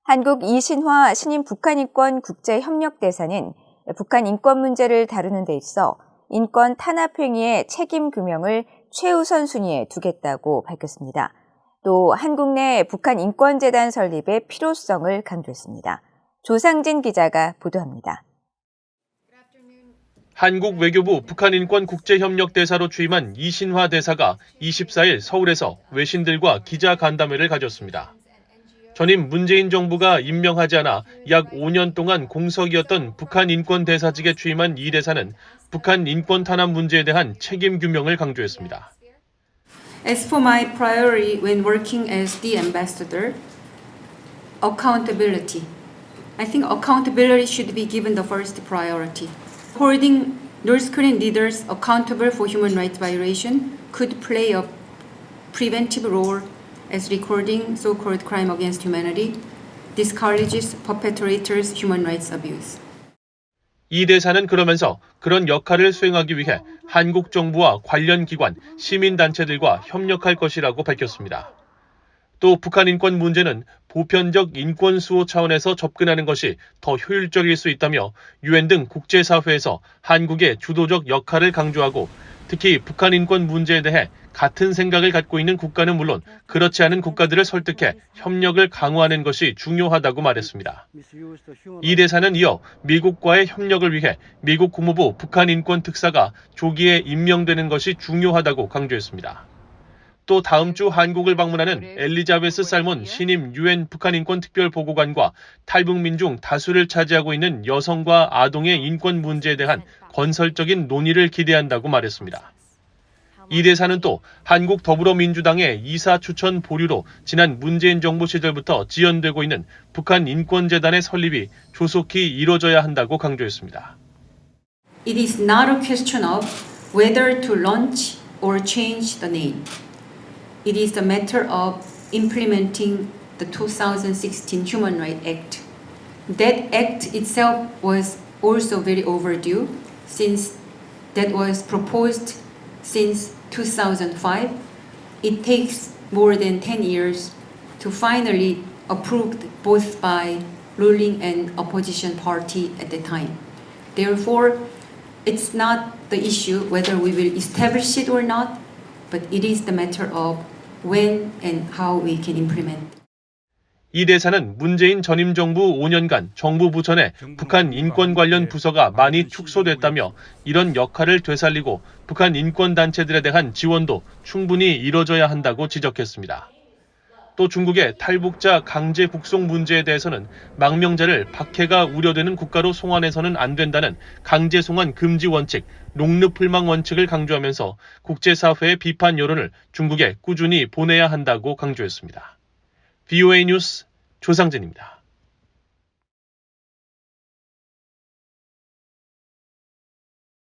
한국 이신화 신임 북한인권 국제협력대사는 북한 인권 문제를 다루는 데 있어 인권 탄압 행위의 책임 규명을 최우선 순위에 두겠다고 밝혔습니다. 또 한국 내 북한인권재단 설립의 필요성을 강조했습니다. 조상진 기자가 보도합니다. 한국 외교부 북한인권국제협력대사로 취임한 이신화 대사가 24일 서울에서 외신들과 기자간담회를 가졌습니다. 전임 문재인 정부가 임명하지 않아 약 5년 동안 공석이었던 북한인권대사직에 취임한 이 대사는 북한 인권 탄압 문제에 대한 책임 규명을 강조했습니다. As for my priority when working as the ambassador, accountability. I think accountability should be given the first priority. Holding North Korean leaders accountable for human rights violation could play a preventive role as recording so-called crime against humanity, discourages perpetrators' human rights abuse. 이 대사는 그러면서 그런 역할을 수행하기 위해 한국 정부와 관련 기관, 시민단체들과 협력할 것이라고 밝혔습니다. 또 북한 인권 문제는 보편적 인권 수호 차원에서 접근하는 것이 더 효율적일 수 있다며 유엔 등 국제사회에서 한국의 주도적 역할을 강조하고 특히 북한 인권 문제에 대해 같은 생각을 갖고 있는 국가는 물론 그렇지 않은 국가들을 설득해 협력을 강화하는 것이 중요하다고 말했습니다. 이 대사는 이어 미국과의 협력을 위해 미국 국무부 북한인권특사가 조기에 임명되는 것이 중요하다고 강조했습니다. 또 다음 주 한국을 방문하는 엘리자베스 살몬 신임 유엔 북한인권특별보고관과 탈북민 중 다수를 차지하고 있는 여성과 아동의 인권 문제에 대한 건설적인 논의를 기대한다고 말했습니다. 이 대사는 또 한국 더불어민주당의 이사 추천 보류로 지난 문재인 정부 시절부터 지연되고 있는 북한인권재단의 설립이 조속히 이뤄져야 한다고 강조했습니다. It is not a question of whether to launch or change the name. It is the matter of implementing the 2016 Human Rights Act. That act itself was also very overdue since that was proposed since 2005. It takes more than 10 years to finally approved both by ruling and opposition party at the time. Therefore, it's not the issue whether we will establish it or not, but it is the matter of when and how we can implement. 이 대사는 문재인 전임 정부 5년간 정부 부처 내 북한 인권 관련 부서가 많이 축소됐다며 이런 역할을 되살리고 북한 인권단체들에 대한 지원도 충분히 이뤄져야 한다고 지적했습니다. 또 중국의 탈북자 강제 북송 문제에 대해서는 망명자를 박해가 우려되는 국가로 송환해서는 안 된다는 강제 송환 금지 원칙, 롱르플망 원칙을 강조하면서 국제사회의 비판 여론을 중국에 꾸준히 보내야 한다고 강조했습니다. VOA 뉴스 조상진입니다.